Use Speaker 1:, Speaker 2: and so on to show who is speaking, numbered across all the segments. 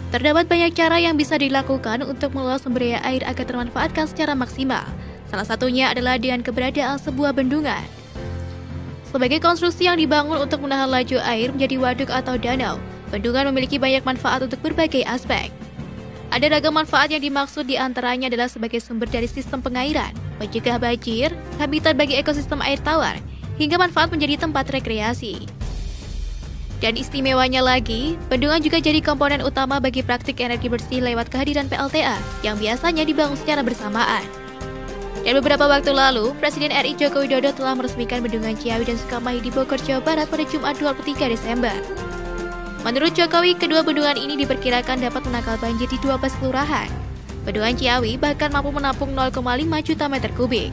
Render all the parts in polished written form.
Speaker 1: Terdapat banyak cara yang bisa dilakukan untuk mengelola sumber daya air agar termanfaatkan secara maksimal. Salah satunya adalah dengan keberadaan sebuah bendungan. Sebagai konstruksi yang dibangun untuk menahan laju air menjadi waduk atau danau, bendungan memiliki banyak manfaat untuk berbagai aspek. Ada ragam manfaat yang dimaksud diantaranya adalah sebagai sumber dari sistem pengairan, mencegah banjir, habitat bagi ekosistem air tawar, hingga manfaat menjadi tempat rekreasi. Dan istimewanya lagi, bendungan juga jadi komponen utama bagi praktik energi bersih lewat kehadiran PLTA yang biasanya dibangun secara bersamaan. Dan beberapa waktu lalu, Presiden RI Joko Widodo telah meresmikan Bendungan Ciawi dan Sukamahi di Bogor, Jawa Barat pada Jumat 23 Desember. Menurut Jokowi, kedua bendungan ini diperkirakan dapat menangkal banjir di 12 kelurahan. Bendungan Ciawi bahkan mampu menampung 0,5 juta meter kubik.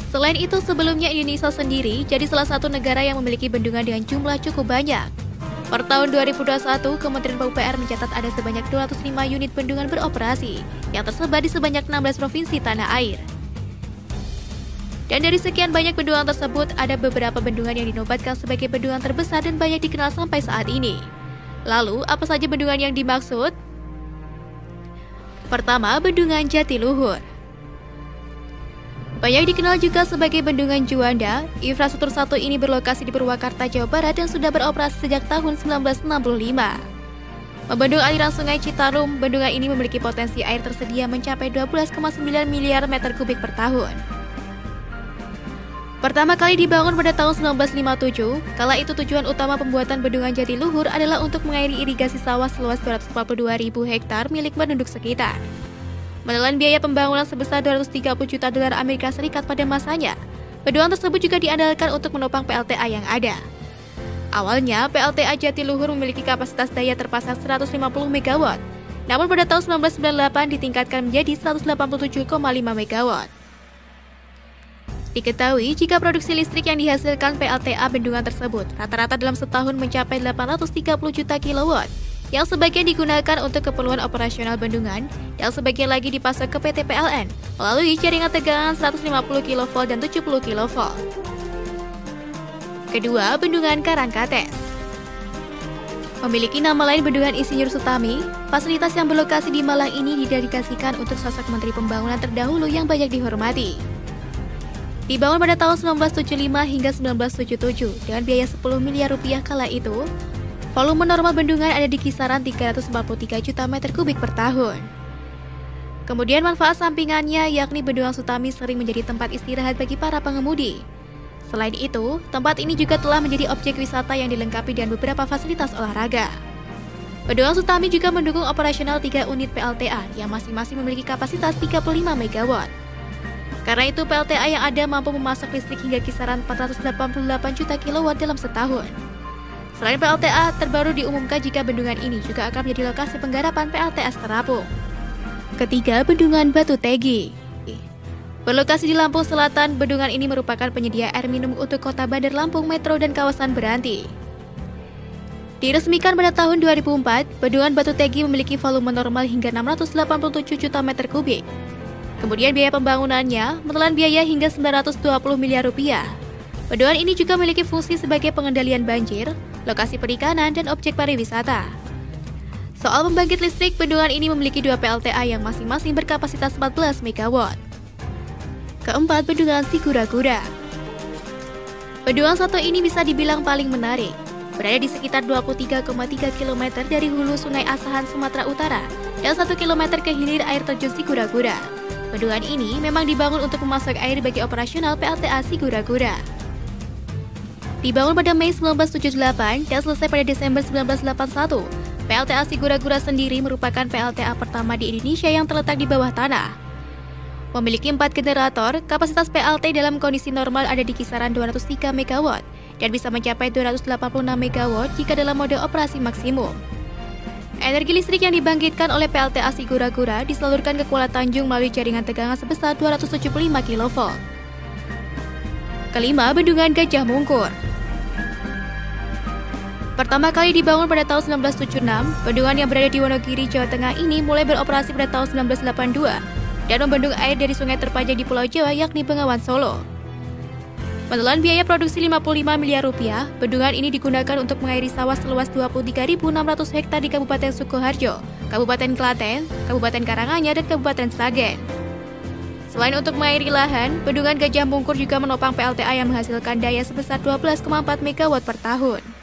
Speaker 1: Selain itu, sebelumnya Indonesia sendiri jadi salah satu negara yang memiliki bendungan dengan jumlah cukup banyak. Per tahun 2021, Kementerian PUPR mencatat ada sebanyak 205 unit bendungan beroperasi yang tersebar di sebanyak 16 provinsi tanah air. Dan dari sekian banyak bendungan tersebut, ada beberapa bendungan yang dinobatkan sebagai bendungan terbesar dan banyak dikenal sampai saat ini. Lalu, apa saja bendungan yang dimaksud? Pertama, Bendungan Jatiluhur. Banyak dikenal juga sebagai Bendungan Juanda. Infrastruktur satu ini berlokasi di Purwakarta, Jawa Barat dan sudah beroperasi sejak tahun 1965. Membendung aliran Sungai Citarum, bendungan ini memiliki potensi air tersedia mencapai 12,9 miliar meter kubik per tahun. Pertama kali dibangun pada tahun 1957, kala itu tujuan utama pembuatan Bendungan Jatiluhur adalah untuk mengairi irigasi sawah seluas 242.000 hektar milik penduduk sekitar. Menelan biaya pembangunan sebesar 230 juta dolar Amerika Serikat pada masanya, bendungan tersebut juga diandalkan untuk menopang PLTA yang ada. Awalnya, PLTA Jatiluhur memiliki kapasitas daya terpasang 150 MW, namun pada tahun 1998 ditingkatkan menjadi 187,5 MW. Diketahui jika produksi listrik yang dihasilkan PLTA bendungan tersebut rata-rata dalam setahun mencapai 830 juta kilowatt, yang sebagian digunakan untuk keperluan operasional bendungan, yang sebagian lagi dipasok ke PT PLN melalui jaringan tegangan 150 kV dan 70 kV. Kedua, Bendungan Karangkates. Memiliki nama lain Bendungan Insinyur Sutami, fasilitas yang berlokasi di Malang ini didedikasikan untuk sosok Menteri Pembangunan terdahulu yang banyak dihormati. Dibangun pada tahun 1975 hingga 1977 dengan biaya 10 miliar rupiah kala itu, volume normal bendungan ada di kisaran 343 juta meter kubik per tahun. Kemudian manfaat sampingannya yakni Bendungan Sutami sering menjadi tempat istirahat bagi para pengemudi. Selain itu, tempat ini juga telah menjadi objek wisata yang dilengkapi dengan beberapa fasilitas olahraga. Bendungan Sutami juga mendukung operasional 3 unit PLTA yang masing-masing memiliki kapasitas 35 MW. Karena itu, PLTA yang ada mampu memasak listrik hingga kisaran 488 juta kilowatt dalam setahun. Selain PLTA, terbaru diumumkan jika bendungan ini juga akan menjadi lokasi penggarapan PLTS terapung. Ketiga, Bendungan Batu Tegi. Berlokasi di Lampung Selatan, bendungan ini merupakan penyedia air minum untuk kota Bandar Lampung Metro dan kawasan Beranti. Diresmikan pada tahun 2004, Bendungan Batu Tegi memiliki volume normal hingga 687 juta meter kubik. Kemudian biaya pembangunannya menelan biaya hingga 920 miliar rupiah. Bendungan ini juga memiliki fungsi sebagai pengendalian banjir, lokasi perikanan, dan objek pariwisata. Soal pembangkit listrik, bendungan ini memiliki 2 PLTA yang masing-masing berkapasitas 14 MW. Keempat, Bendungan Sigura-gura. Bendungan satu ini bisa dibilang paling menarik. Berada di sekitar 23,3 km dari hulu Sungai Asahan, Sumatera Utara, dan 1 km ke hilir air terjun Sigura-gura. Bendungan ini memang dibangun untuk memasok air bagi operasional PLTA Sigura-gura. Dibangun pada Mei 1978 dan selesai pada Desember 1981, PLTA Sigura-gura sendiri merupakan PLTA pertama di Indonesia yang terletak di bawah tanah. Memiliki 4 generator, kapasitas PLT dalam kondisi normal ada di kisaran 203 MW dan bisa mencapai 286 MW jika dalam mode operasi maksimum. Energi listrik yang dibangkitkan oleh PLTA Sigura-gura disalurkan ke Kuala Tanjung melalui jaringan tegangan sebesar 275 kV. Kelima, Bendungan Gajah Mungkur. Pertama kali dibangun pada tahun 1976, bendungan yang berada di Wonogiri, Jawa Tengah ini mulai beroperasi pada tahun 1982 dan membendung air dari sungai terpanjang di Pulau Jawa yakni Bengawan Solo. Menelan biaya produksi 55 miliar rupiah, bendungan ini digunakan untuk mengairi sawah seluas 23.600 hektar di Kabupaten Sukoharjo, Kabupaten Klaten, Kabupaten Karanganyar, dan Kabupaten Sragen. Selain untuk mengairi lahan, bendungan Gajah Mungkur juga menopang PLTA yang menghasilkan daya sebesar 12,4 MW per tahun.